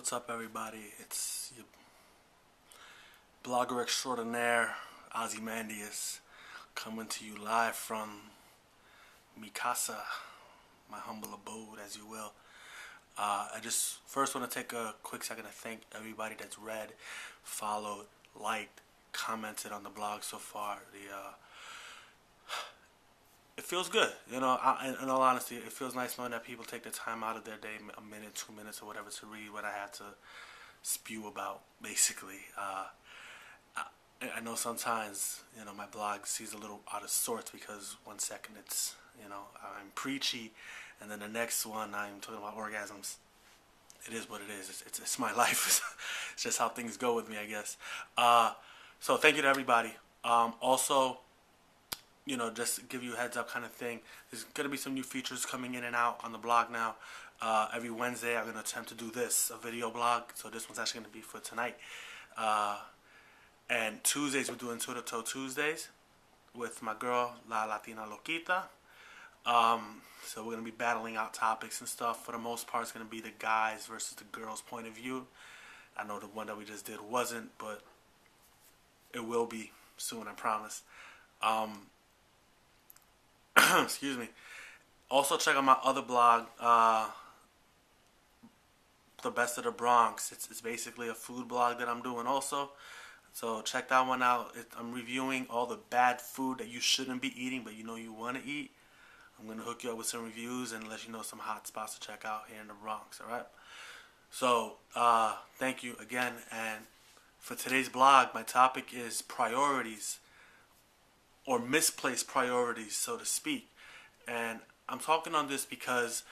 What's up, everybody? It's your blogger extraordinaire, Ozymandias, coming to you live from mi casa, my humble abode, as you will. I just first want to take a quick second to thank everybody that's read, followed, liked, commented on the blog so far. It feels good, in all honesty, it feels nice knowing that people take the time out of their day, a minute, 2 minutes, or whatever, to read what I have to spew about, basically. I know sometimes, my blog seems a little out of sorts because 1 second it's, I'm preachy, and then the next one I'm talking about orgasms. It is what it is. It's my life. It's just how things go with me, I guess. So thank you to everybody. Also, just to give you a heads up kind of thing, there's going to be some new features coming in and out on the blog now. Every Wednesday I'm going to attempt to do a video blog. So this one's actually going to be for tonight. And Tuesdays we're doing Toe to Toe Tuesdays with my girl, La Latina Loquita. So we're going to be battling out topics and stuff. For the most part, it's going to be the guys versus the girls' point of view. I know the one that we just did wasn't, but it will be soon, I promise. Excuse me. Also check out my other blog, The Best of the Bronx. It's basically a food blog that I'm doing also. So check that one out. I'm reviewing all the bad food that you shouldn't be eating, but you want to eat. I'm going to hook you up with some reviews and let you know some hot spots to check out here in the Bronx, alright? So, thank you again. And for today's blog, my topic is priorities, or misplaced priorities, so to speak. And I'm talking on this because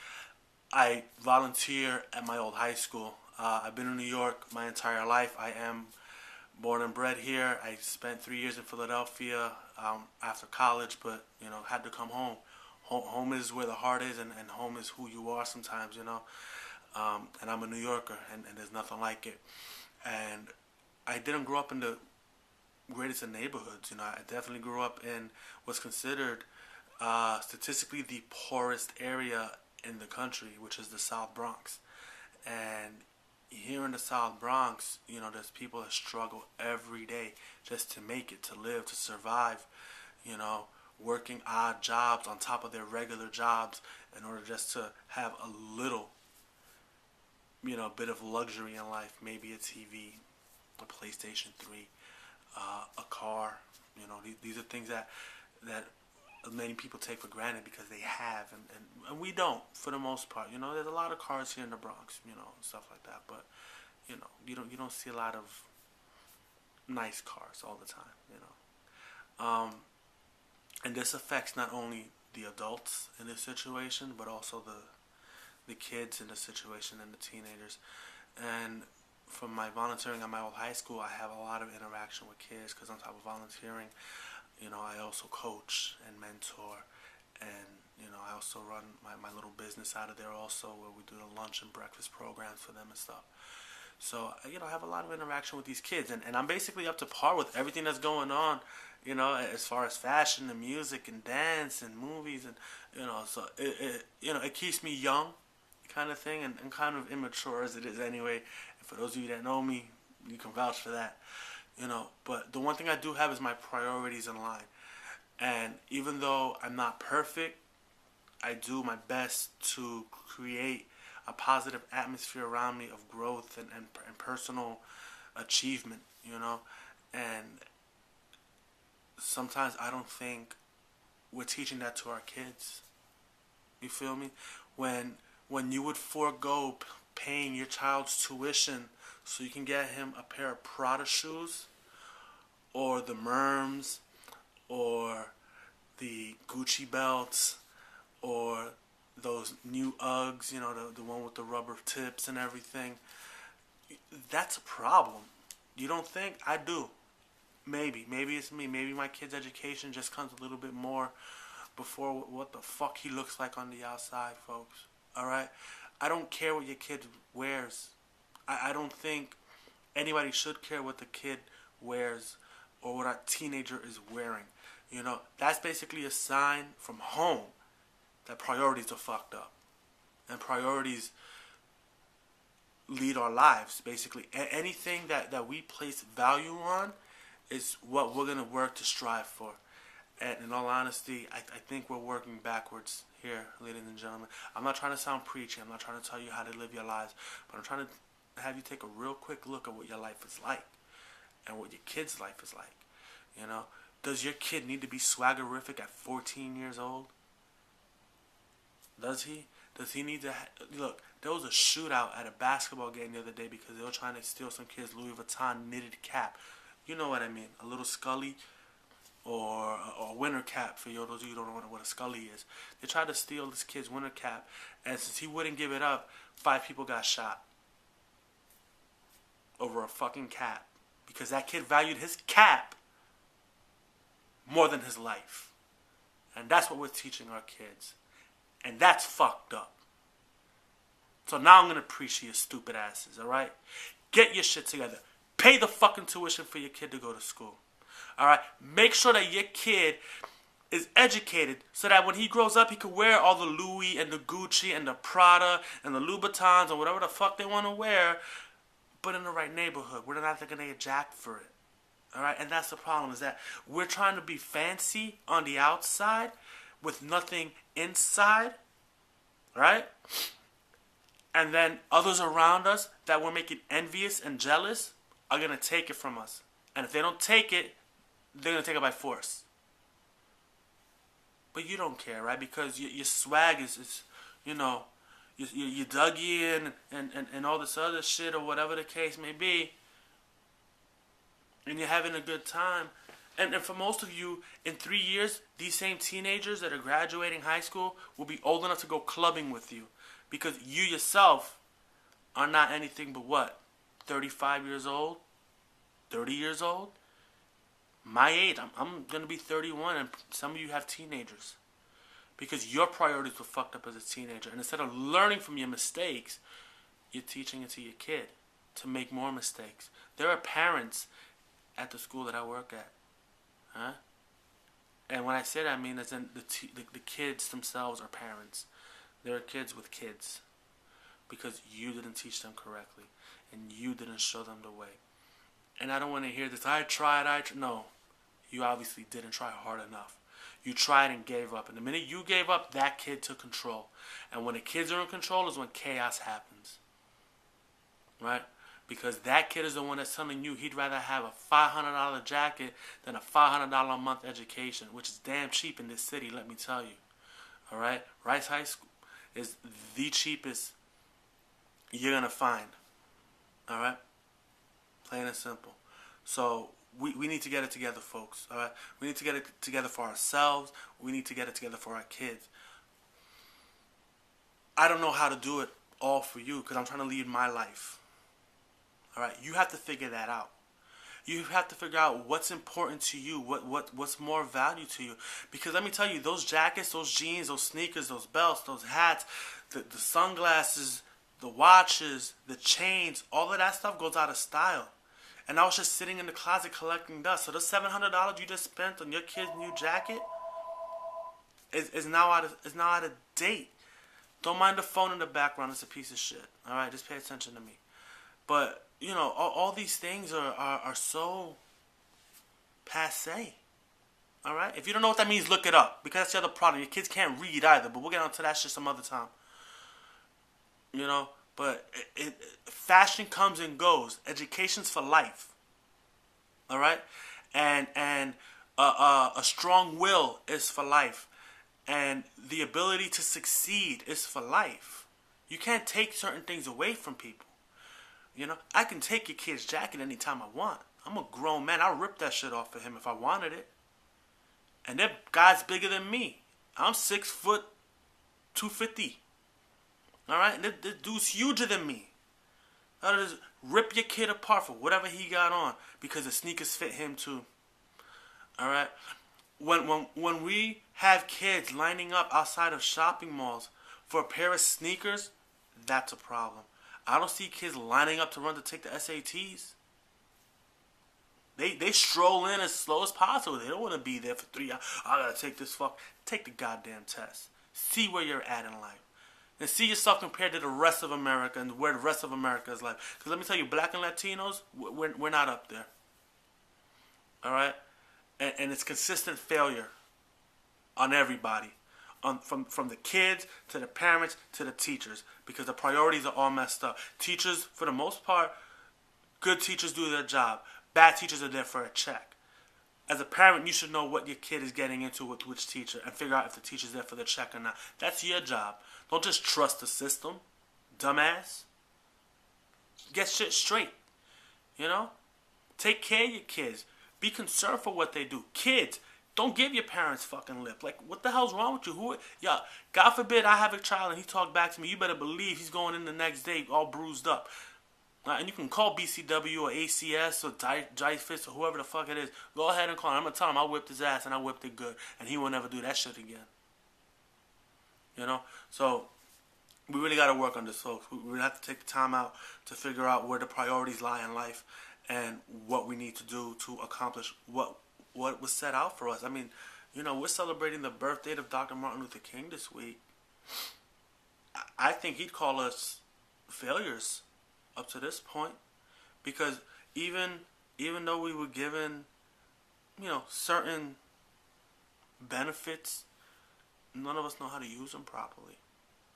I volunteer at my old high school. I've been in New York my entire life. I am born and bred here. I spent 3 years in Philadelphia after college, but had to come home. Home is where the heart is, and home is who you are sometimes, and I'm a New Yorker, and there's nothing like it. And I didn't grow up in the greatest of neighborhoods. I definitely grew up in what's considered statistically the poorest area in the country, which is the South Bronx. And here in the South Bronx, there's people that struggle every day just to make it, to live, to survive, working odd jobs on top of their regular jobs in order just to have a little, bit of luxury in life. Maybe a TV, a PlayStation 3, a car. These are things that many people take for granted because they have, and we don't, for the most part. There's a lot of cars here in the Bronx, and stuff like that, but you don't see a lot of nice cars all the time. And this affects not only the adults in this situation, but also the kids in the situation and the teenagers. And from my volunteering at my old high school, I have a lot of interaction with kids because on top of volunteering, I also coach and mentor, and I also run my little business out of there also, where we do the lunch and breakfast programs for them and stuff. So I have a lot of interaction with these kids, and I'm basically up to par with everything that's going on, as far as fashion and music and dance and movies, and so it keeps me young, kind of thing, and kind of immature as it is anyway. And for those of you that know me, you can vouch for that. But the one thing I do have is my priorities in line. And even though I'm not perfect, I do my best to create a positive atmosphere around me of growth and personal achievement, And sometimes I don't think we're teaching that to our kids. You feel me? When you would forego paying your child's tuition so you can get him a pair of Prada shoes, or the Merms, or the Gucci belts, or those new Uggs, the one with the rubber tips and everything, that's a problem. You don't think? I do. Maybe it's me. Maybe my kid's education just comes a little bit more before what the fuck he looks like on the outside, folks. Alright? I don't care what your kid wears. I don't think anybody should care what the kid wears or what a teenager is wearing. That's basically a sign from home that priorities are fucked up. And priorities lead our lives. Basically, anything that we place value on is what we're gonna work to strive for. And in all honesty, I think we're working backwards here, ladies and gentlemen. I'm not trying to sound preachy. I'm not trying to tell you how to live your lives, but I'm trying to have you take a real quick look at what your life is like and what your kid's life is like. You know, does your kid need to be swaggerific at 14 years old? Does he? Does he need to look? There was a shootout at a basketball game the other day because they were trying to steal some kid's Louis Vuitton knitted cap. You know what I mean? A little Scully or a winter cap for those of you who don't know what a Scully is. They tried to steal this kid's winter cap, and since he wouldn't give it up, 5 people got shot over a fucking cap because that kid valued his cap more than his life. And that's what we're teaching our kids. And that's fucked up. So now I'm going to preach to you stupid asses, alright? Get your shit together. Pay the fucking tuition for your kid to go to school. Alright? Make sure that your kid is educated so that when he grows up, he can wear all the Louis and the Gucci and the Prada and the Louboutins and whatever the fuck they want to wear, but in the right neighborhood. We're not going to get jacked for it. Alright? And that's the problem, is that we're trying to be fancy on the outside with nothing inside. Right? And then others around us that we're making envious and jealous are going to take it from us. And if they don't take it, they're going to take it by force. But you don't care, right? Because your swag is you know, you Dougie and all this other shit or whatever the case may be. And you're having a good time. And for most of you, in 3 years, these same teenagers that are graduating high school will be old enough to go clubbing with you. Because you yourself are not anything but what? 35 years old? 30 years old? My age, I'm going to be 31, and some of you have teenagers. Because your priorities were fucked up as a teenager. And instead of learning from your mistakes, you're teaching it to your kid to make more mistakes. There are parents at the school that I work at. Huh? And when I say that, I mean as in the kids themselves are parents. There are kids with kids. Because you didn't teach them correctly. And you didn't show them the way. And I don't want to hear this, I tried. No. You obviously didn't try hard enough. You tried and gave up. And the minute you gave up, that kid took control. And when the kids are in control is when chaos happens. Right? Because that kid is the one that's telling you he'd rather have a $500 jacket than a $500 a month education, which is damn cheap in this city, let me tell you. Alright? Rice High School is the cheapest you're going to find. Alright? Plain and simple. So, we need to get it together, folks. Alright? We need to get it together for ourselves. We need to get it together for our kids. I don't know how to do it all for you because I'm trying to lead my life. Alright? You have to figure that out. You have to figure out what's important to you, what's more value to you. Because let me tell you, those jackets, those jeans, those sneakers, those belts, those hats, the sunglasses, the watches, the chains, all of that stuff goes out of style. And I was just sitting in the closet collecting dust. So the $700 you just spent on your kid's new jacket is now out of date. Don't mind the phone in the background. It's a piece of shit. All right, just pay attention to me. But you know, all these things are so passé. All right. If you don't know what that means, look it up because that's the other problem. Your kids can't read either. But we'll get onto that shit some other time. You know. But fashion comes and goes. Education's for life. All right, and a strong will is for life, and the ability to succeed is for life. You can't take certain things away from people. You know, I can take your kid's jacket anytime I want. I'm a grown man. I'll rip that shit off of him if I wanted it. And that guy's bigger than me. I'm 6 foot 250. Alright? This dude's huger than me. I'll just rip your kid apart for whatever he got on because the sneakers fit him too. Alright? When we have kids lining up outside of shopping malls for a pair of sneakers, that's a problem. I don't see kids lining up to run to take the SATs. They stroll in as slow as possible. They don't want to be there for 3 hours. I gotta take this Take the goddamn test. See where you're at in life. and see yourself compared to the rest of America and where the rest of America is like. Because let me tell you, black and Latinos, we're not up there. All right? And it's consistent failure on everybody. From the kids to the parents to the teachers, because the priorities are all messed up. Teachers, for the most part, good teachers do their job. Bad teachers are there for a check. As a parent, you should know what your kid is getting into with which teacher and figure out if the teacher's there for the check or not. That's your job. Don't just trust the system, dumbass. Get shit straight. You know? Take care of your kids. Be concerned for what they do. Kids, don't give your parents fucking lip. Like, what the hell's wrong with you? Yeah, God forbid I have a child and he talk back to me. You better believe he's going in the next day all bruised up. And you can call BCW or ACS or Dry Fist or whoever the fuck it is. Go ahead and call him. I'm going to tell him I whipped his ass and I whipped it good. And he will never do that shit again. You know? So, we really got to work on this, folks. We really have to take the time out to figure out where the priorities lie in life and what we need to do to accomplish what was set out for us. I mean, you know, we're celebrating the birth date of Dr. Martin Luther King this week. I think he'd call us failures up to this point, because even though we were given, you know, certain benefits, none of us know how to use them properly.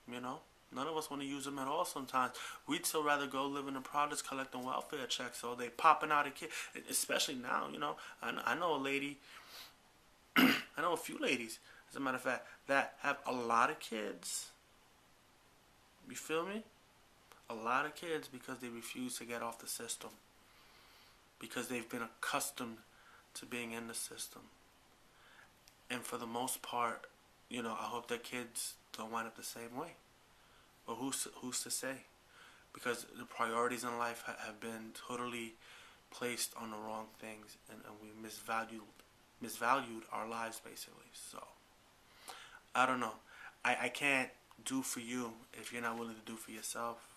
You know, none of us want to use them at all. Sometimes we'd still rather go live in the projects collecting welfare checks, or they popping out a kid. Especially now, you know, I know a lady, I know a few ladies, as a matter of fact, that have a lot of kids. You feel me? A lot of kids, because they refuse to get off the system, because they've been accustomed to being in the system. And for the most part, you know, I hope their kids don't wind up the same way. But who's to say? Because the priorities in life have been totally placed on the wrong things, and we misvalued our lives, basically. So, I don't know. I can't do for you if you're not willing to do for yourself.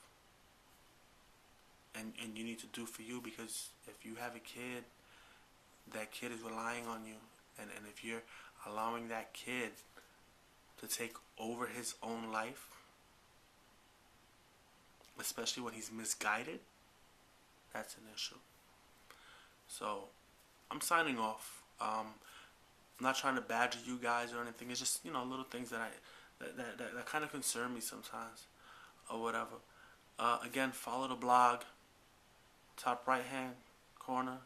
And you need to do for you, because if you have a kid, that kid is relying on you. And if you're allowing that kid to take over his own life, especially when he's misguided, that's an issue. So, I'm signing off. I'm not trying to badger you guys or anything. It's just, you know, little things that that kind of concern me sometimes, or whatever. Again, follow the blog. Top right hand corner.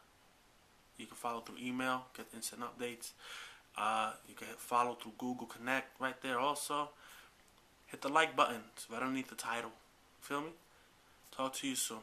You can follow through email, get instant updates. You can follow through Google Connect right there also. Hit the like button. It's right underneath the title. Feel me? Talk to you soon.